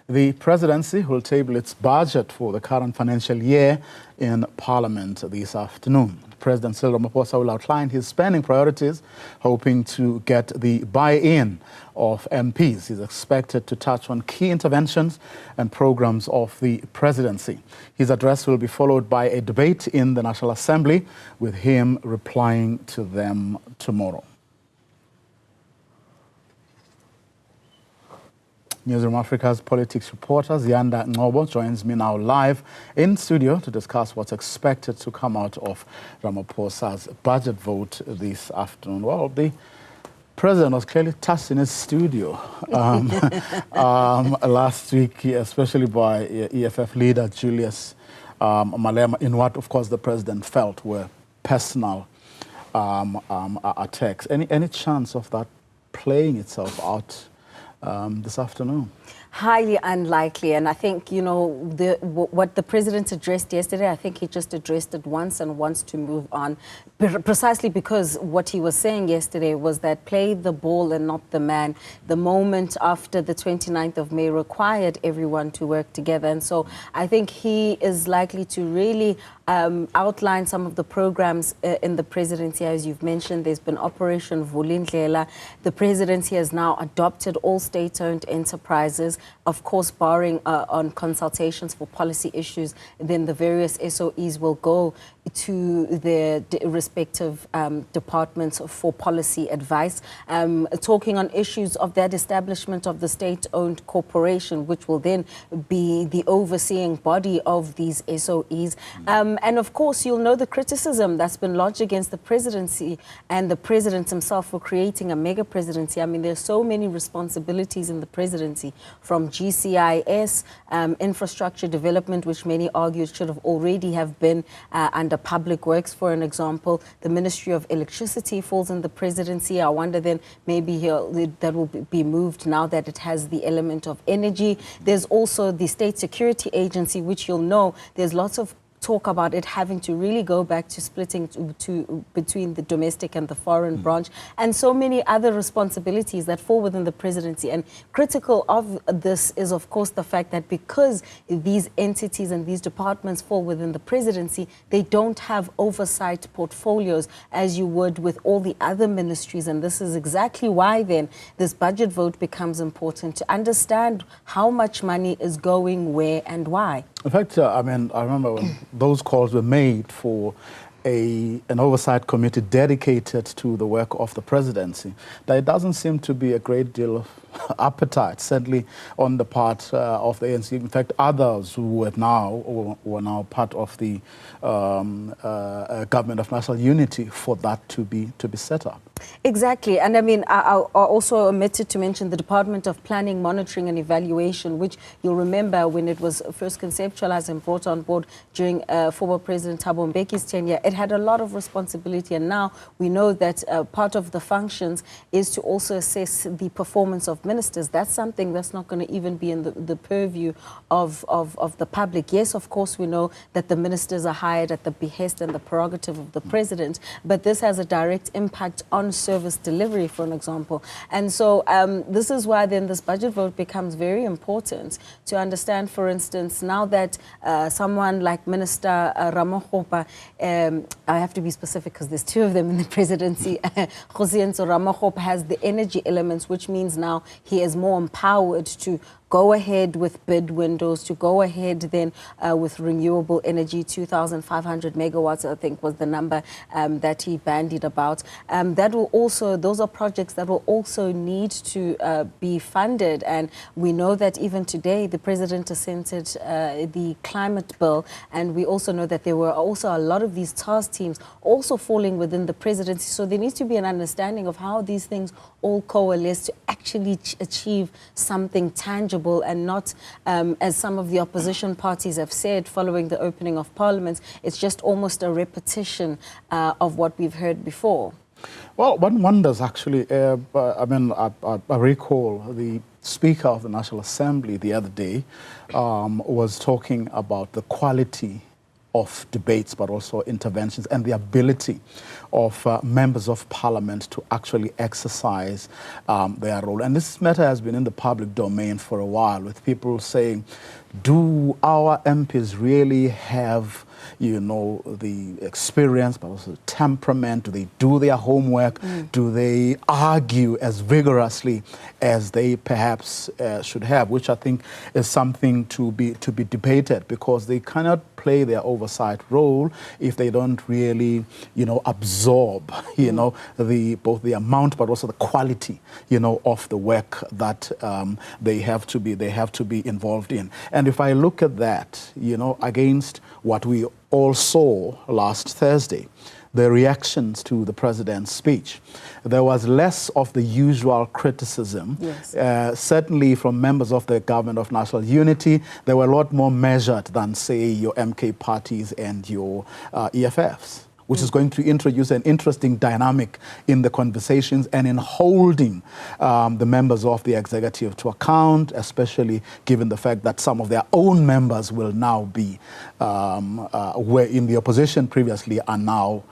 The presidency will table its budget for the current financial year in Parliament this afternoon. President Cyril Ramaphosa will outline his spending priorities, hoping to get the buy-in of MPs. He's expected to touch on key interventions and programs of the presidency. His address will be followed by a debate in the National Assembly, with him replying to them tomorrow. Newzroom Afrika's politics reporter Ziyanda Ngcobo joins me now live in studio to discuss what's expected to come out of Ramaphosa's budget vote this afternoon. Well, the president was clearly touched in his studio last week, especially by EFF leader Julius Malema, in what, of course, the president felt were personal attacks. Any chance of that playing itself out this afternoon? Highly unlikely, and I think, you know, what the president addressed yesterday, I think he just addressed it once and wants to move on, precisely because what he was saying yesterday was that play the ball and not the man. The moment after the 29th of May required everyone to work together, and so I think he is likely to really outline some of the programs in the presidency. As you've mentioned, there's been Operation Vulindlela. The presidency has now adopted all state-owned enterprises, of course, barring on consultations for policy issues. Then the various SOEs will go to their respective departments for policy advice, talking on issues of that establishment of the state-owned corporation, which will then be the overseeing body of these SOEs. And of course, you'll know the criticism that's been lodged against the presidency and the president himself for creating a mega presidency. I mean, there's so many responsibilities in the presidency, from GCIS, infrastructure development, which many argue should have already have been under public works, for an example. The Ministry of Electricity falls in the presidency. I wonder then maybe that will be moved now that it has the element of energy. There's also the State Security Agency, which you'll know there's lots of talk about it having to really go back to splitting between the domestic and the foreign branch, and so many other responsibilities that fall within the presidency. And critical of this is, of course, the fact that because these entities and these departments fall within the presidency, they don't have oversight portfolios as you would with all the other ministries. And this is exactly why then this budget vote becomes important, to understand how much money is going where and why. In fact, I mean, I remember when those calls were made for an oversight committee dedicated to the work of the presidency, there doesn't seem to be a great deal of appetite, certainly on the part of the ANC. In fact, others who were now part of the government of national unity for that to be set up. Exactly. And I mean, I also omitted to mention the Department of Planning, Monitoring and Evaluation, which you'll remember when it was first conceptualized and brought on board during former President Thabo Mbeki's tenure, it had a lot of responsibility. And now we know that part of the functions is to also assess the performance of ministers. That's something that's not going to even be in the purview of the public. Yes, of course, we know that the ministers are hired at the behest and the prerogative of the president, but this has a direct impact on service delivery, for an example. And so this is why then this budget vote becomes very important to understand, for instance, now that someone like Minister Ramaphosa, I have to be specific because there's two of them in the presidency, Ramaphosa has the energy elements, which means now he is more empowered to go ahead with bid windows, to go ahead then with renewable energy. 2,500 megawatts, I think, was the number that he bandied about. That will also, those are projects that will also need to be funded. And we know that even today, the president assented the climate bill. And we also know that there were also a lot of these task teams also falling within the presidency. So there needs to be an understanding of how these things all coalesce to actually achieve something tangible, and not, as some of the opposition parties have said following the opening of parliaments, it's just almost a repetition of what we've heard before. Well, one wonders actually, I mean, I recall the Speaker of the National Assembly the other day was talking about the quality of debates, but also interventions, and the ability of members of parliament to actually exercise their role. And this matter has been in the public domain for a while, with people saying, do our MPs really have, you know, the experience, but also the temperament? Do they do their homework? Do they argue as vigorously as they perhaps should have? Which I think is something to be debated, because they cannot play their oversight role if they don't really, you know, absorb, you know, both the amount but also the quality, you know, of the work that they have to be involved in. And if I look at that, you know, against what we all saw last Thursday, the reactions to the president's speech, there was less of the usual criticism, yes. Certainly from members of the Government of National Unity. They were a lot more measured than, say, your MK parties and your EFFs, which is going to introduce an interesting dynamic in the conversations and in holding the members of the executive to account, especially given the fact that some of their own members will now be, were in the opposition previously, are now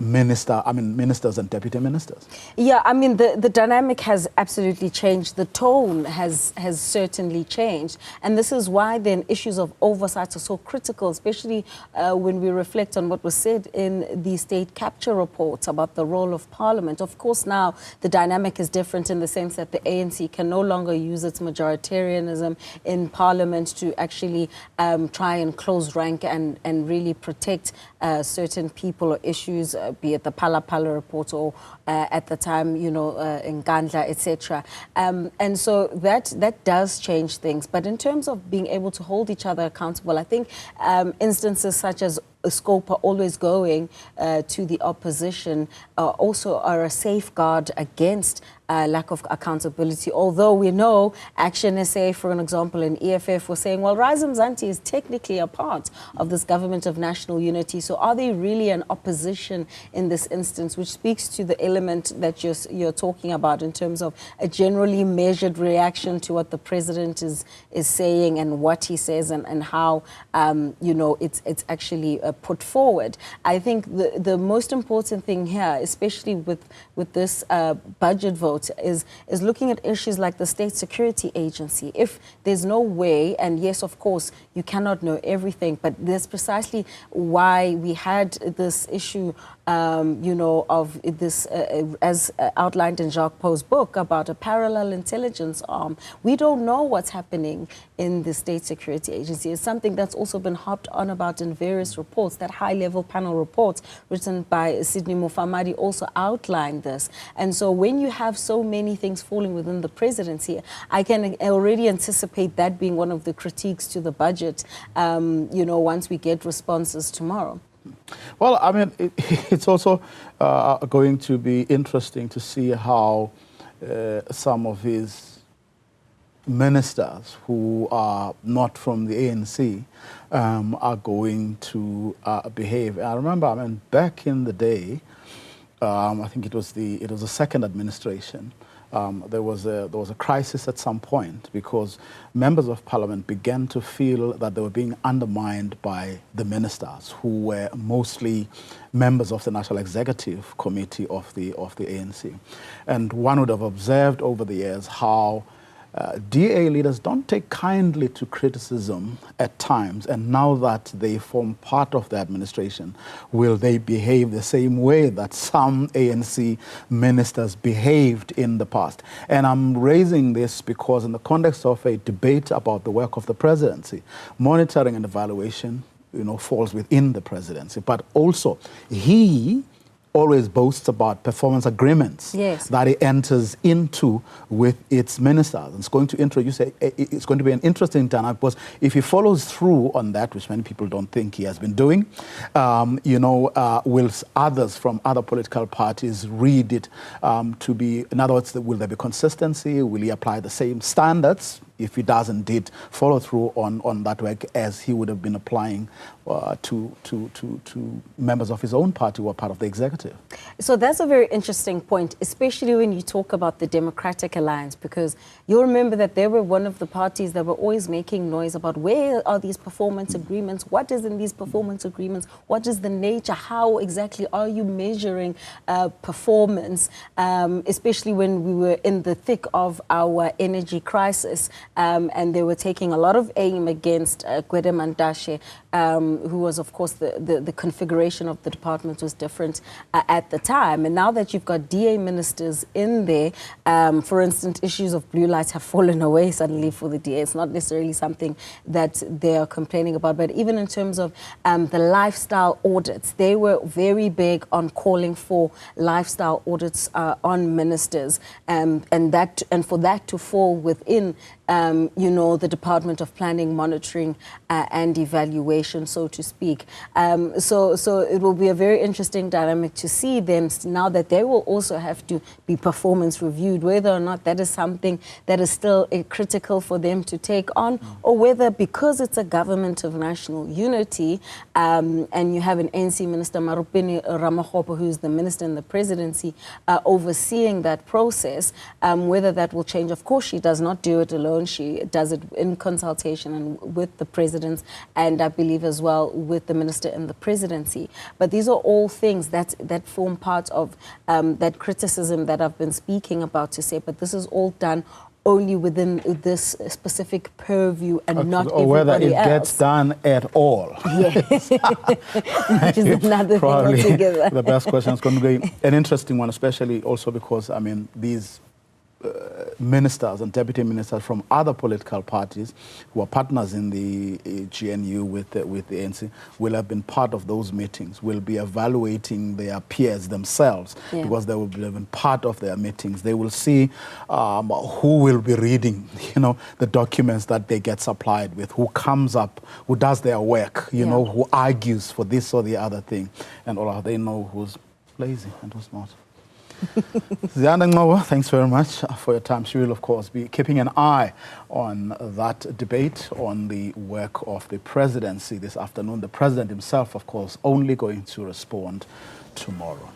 ministers and deputy ministers. Yeah, I mean, the dynamic has absolutely changed. The tone has certainly changed. And this is why then issues of oversight are so critical, especially when we reflect on what was said in the state capture report about the role of Parliament. Of course, now the dynamic is different in the sense that the ANC can no longer use its majoritarianism in Parliament to actually try and close rank and really protect certain people or issues, be it the Phala Phala report or at the time, you know, Ngandla, etc. And so that does change things. But in terms of being able to hold each other accountable, I think instances such as Ngcobo always going to the opposition also are a safeguard against lack of accountability. Although we know Action SA, for an example, in EFF was saying, well, Rise Mzansi is technically a part of this government of national unity. So are they really an opposition in this instance, which speaks to the element that you're talking about in terms of a generally measured reaction to what the president is saying and what he says and how, you know, it's actually put forward. I think the most important thing here, especially with this budget vote, is looking at issues like the State Security Agency. If there's no way, and yes, of course, you cannot know everything, but there's precisely why we had this issue, you know, of this, as outlined in Jacques Pauw's book, about a parallel intelligence arm. We don't know what's happening in the State Security Agency. It's something that's also been harped on about in various reports. That high-level panel report written by Sidney Mufamadi also outlined this. And so when you have so many things falling within the presidency, I can already anticipate that being one of the critiques to the budget, you know, once we get responses tomorrow. Well, I mean, it's also going to be interesting to see how some of his ministers who are not from the ANC are going to behave. I remember, I mean, back in the day, I think it was the second administration. There was a crisis at some point because members of parliament began to feel that they were being undermined by the ministers, who were mostly members of the National Executive Committee of the ANC. And one would have observed over the years how DA leaders don't take kindly to criticism at times, and now that they form part of the administration, will they behave the same way that some ANC ministers behaved in the past? And I'm raising this because in the context of a debate about the work of the presidency, monitoring and evaluation, you know, falls within the presidency, but also he always boasts about performance agreements, yes, that he enters into with its ministers. It's going to introduce it's going to be an interesting dynamic, because if he follows through on that, which many people don't think he has been doing, you know, will others from other political parties read it to be, in other words, will there be consistency? Will he apply the same standards if he does indeed follow through on that work as he would have been applying to members of his own party who are part of the executive. So that's a very interesting point, especially when you talk about the Democratic Alliance, because you'll remember that they were one of the parties that were always making noise about where are these performance agreements, what is in these performance agreements, what is the nature, how exactly are you measuring performance, especially when we were in the thick of our energy crisis, and they were taking a lot of aim against Gwede Mantashe, who was, of course, the configuration of the department was different at the time. And now that you've got DA ministers in there, for instance, issues of blue lights have fallen away suddenly for the DA. It's not necessarily something that they are complaining about, but even in terms of the lifestyle audits, they were very big on calling for lifestyle audits on ministers, and for that to fall within you know, the Department of Planning, Monitoring and Evaluation, so to speak. So it will be a very interesting dynamic to see them now that they will also have to be performance reviewed, whether or not that is something that is still critical for them to take on, or whether because it's a government of national unity and you have an NC Minister, Ramaphosa, who's the minister in the presidency, overseeing that process, whether that will change. Of course, she does not do it alone. She does it in consultation and with the presidents, and I believe as well with the minister in the presidency. But these are all things that form part of that criticism that I've been speaking about, to say, but this is all done only within this specific purview and not everybody else. Or whether it gets done at all. Yes. Which is another thing altogether. The best question is going to be an interesting one, especially also because, I mean, these ministers and deputy ministers from other political parties who are partners in the GNU with the ANC will have been part of those meetings, will be evaluating their peers themselves, because they will be part of their meetings. They will see who will be reading, you know, the documents that they get supplied with, who comes up, who does their work, you know, who argues for this or the other thing, and all of they know who's lazy and who's not. Ziyanda, Ngcobo, thanks very much for your time. She will, of course, be keeping an eye on that debate on the work of the presidency this afternoon. The president himself, of course, only going to respond tomorrow.